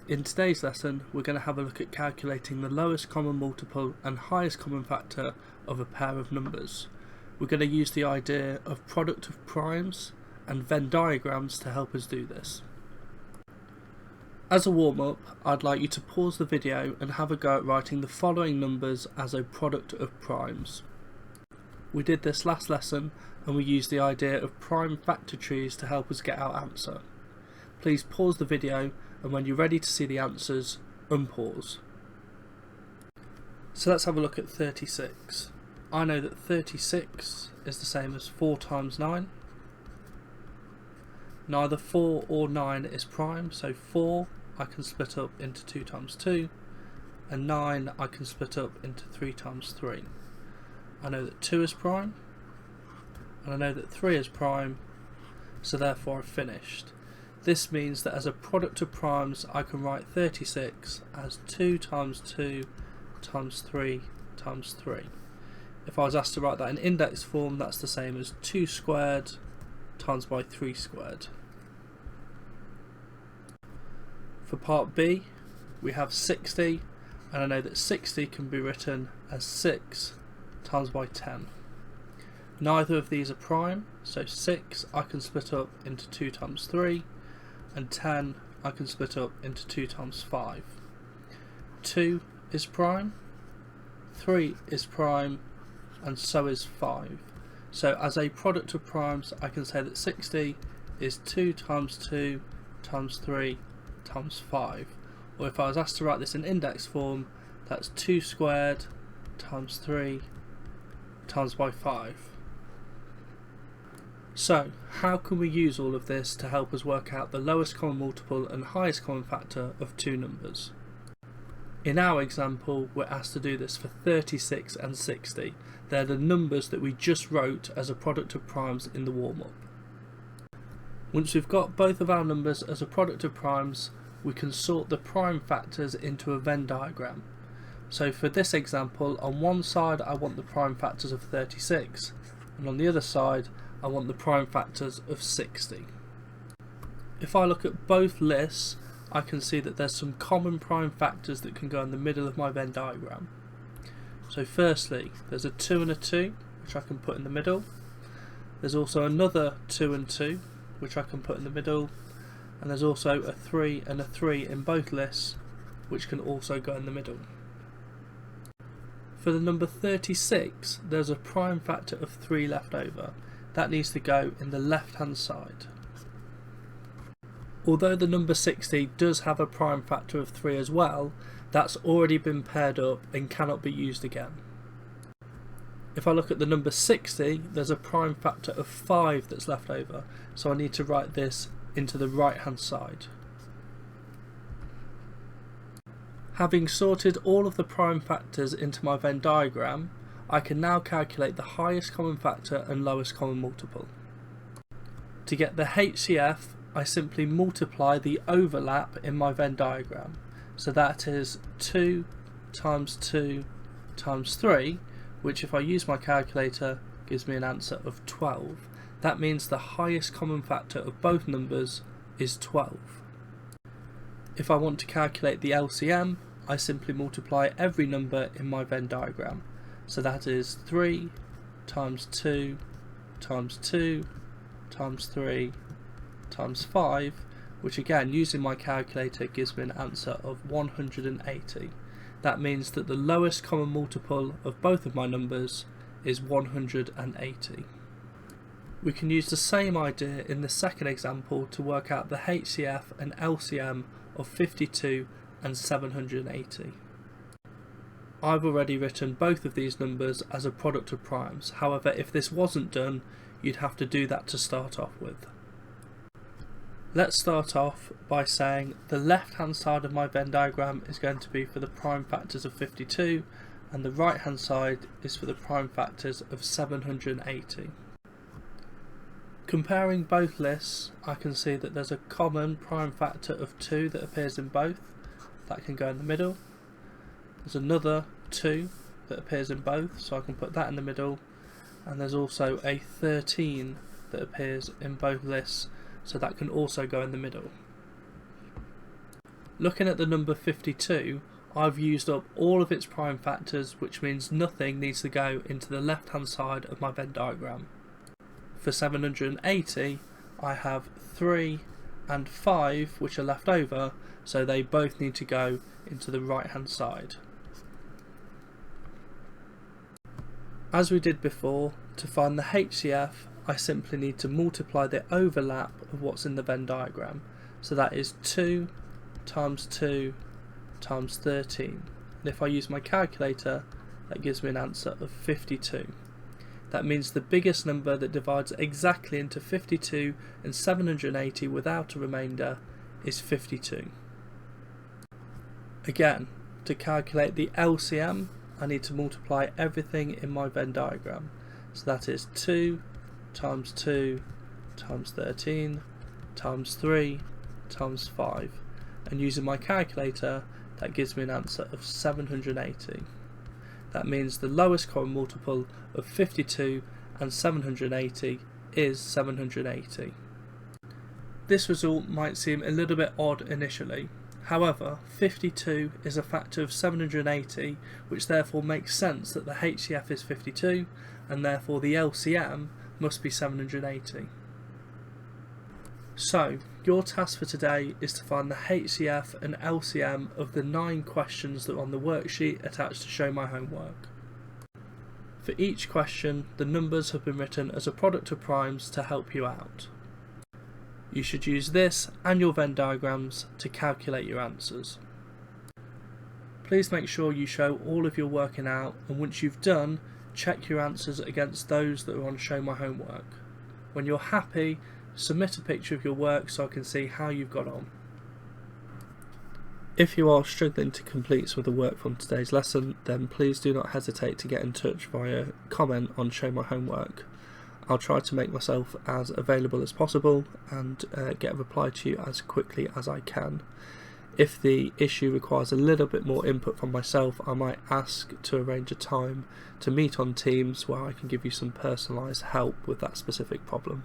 In today's lesson, we're going to have a look at calculating the lowest common multiple and highest common factor of a pair of numbers. We're going to use the idea of product of primes and Venn diagrams to help us do this. As a warm-up, I'd like you to pause the video and have a go at writing the following numbers as a product of primes. We did this last lesson and we used the idea of prime factor trees to help us get our answer. Please pause the video, and when you're ready to see the answers, unpause. So let's have a look at 36. I know that 36 is the same as 4 times 9. Neither 4 or 9 is prime, so 4 I can split up into 2 times 2, and 9 I can split up into 3 times 3. I know that 2 is prime, and I know that 3 is prime, so therefore I've finished. This means that as a product of primes I can write 36 as 2 times 2 times 3 times 3. If I was asked to write that in index form, that's the same as 2 squared times by 3 squared. For part B, we have 60, and I know that 60 can be written as 6 times by 10. Neither of these are prime, so 6 I can split up into 2 times 3, and 10 I can split up into 2 times 5. 2 is prime, 3 is prime, and so is 5. So as a product of primes I can say that 60 is 2 times 2 times 3 times 5. Or if I was asked to write this in index form, that's 2 squared times 3 times by 5. So, how can we use all of this to help us work out the lowest common multiple and highest common factor of two numbers? In our example, we're asked to do this for 36 and 60. They're the numbers that we just wrote as a product of primes in the warm-up. Once we've got both of our numbers as a product of primes, we can sort the prime factors into a Venn diagram. So for this example, on one side I want the prime factors of 36, and on the other side I want the prime factors of 60. If I look at both lists, I can see that there's some common prime factors that can go in the middle of my Venn diagram. So firstly, there's a 2 and a 2, which I can put in the middle. There's also another 2 and 2, which I can put in the middle. And there's also a 3 and a 3 in both lists, which can also go in the middle. For the number 36, there's a prime factor of 3 left over. That needs to go in the left hand side. Although the number 60 does have a prime factor of 3 as well, that's already been paired up and cannot be used again. If I look at the number 60, there's a prime factor of 5 that's left over, so I need to write this into the right hand side. Having sorted all of the prime factors into my Venn diagram, I can now calculate the highest common factor and lowest common multiple. To get the HCF, I simply multiply the overlap in my Venn diagram. So that is 2 times 2 times 3, which if I use my calculator gives me an answer of 12. That means the highest common factor of both numbers is 12. If I want to calculate the LCM, I simply multiply every number in my Venn diagram. So that is 3 times 2 times 2 times 3 times 5, which again, using my calculator, gives me an answer of 180. That means that the lowest common multiple of both of my numbers is 180. We can use the same idea in the second example to work out the HCF and LCM of 52 and 780. I've already written both of these numbers as a product of primes. However, if this wasn't done, you'd have to do that to start off with. Let's start off by saying the left hand side of my Venn diagram is going to be for the prime factors of 52, and the right hand side is for the prime factors of 780. Comparing both lists, I can see that there's a common prime factor of 2 that appears in both. That can go in the middle. There's another 2 that appears in both, so I can put that in the middle. And there's also a 13 that appears in both lists, so that can also go in the middle. Looking at the number 52, I've used up all of its prime factors, which means nothing needs to go into the left hand side of my Venn diagram. For 780, I have 3 and 5 which are left over, so they both need to go into the right hand side. As we did before, to find the HCF, I simply need to multiply the overlap of what's in the Venn diagram. So that is 2 times 2 times 13. And if I use my calculator, that gives me an answer of 52. That means the biggest number that divides exactly into 52 and 780 without a remainder is 52. Again, to calculate the LCM, I need to multiply everything in my Venn diagram. So that is 2 times 2 times 13 times 3 times 5. And using my calculator, that gives me an answer of 780. That means the lowest common multiple of 52 and 780 is 780. This result might seem a little bit odd initially. However, 52 is a factor of 780, which therefore makes sense that the HCF is 52, and therefore the LCM must be 780. So, your task for today is to find the HCF and LCM of the 9 questions that are on the worksheet attached to Show My Homework. For each question, the numbers have been written as a product of primes to help you out. You should use this and your Venn diagrams to calculate your answers. Please make sure you show all of your working out, and once you've done, check your answers against those that are on Show My Homework. When you're happy, submit a picture of your work so I can see how you've got on. If you are struggling to complete some of the work from today's lesson, then please do not hesitate to get in touch via comment on Show My Homework. I'll try to make myself as available as possible and get a reply to you as quickly as I can. If the issue requires a little bit more input from myself, I might ask to arrange a time to meet on Teams where I can give you some personalised help with that specific problem.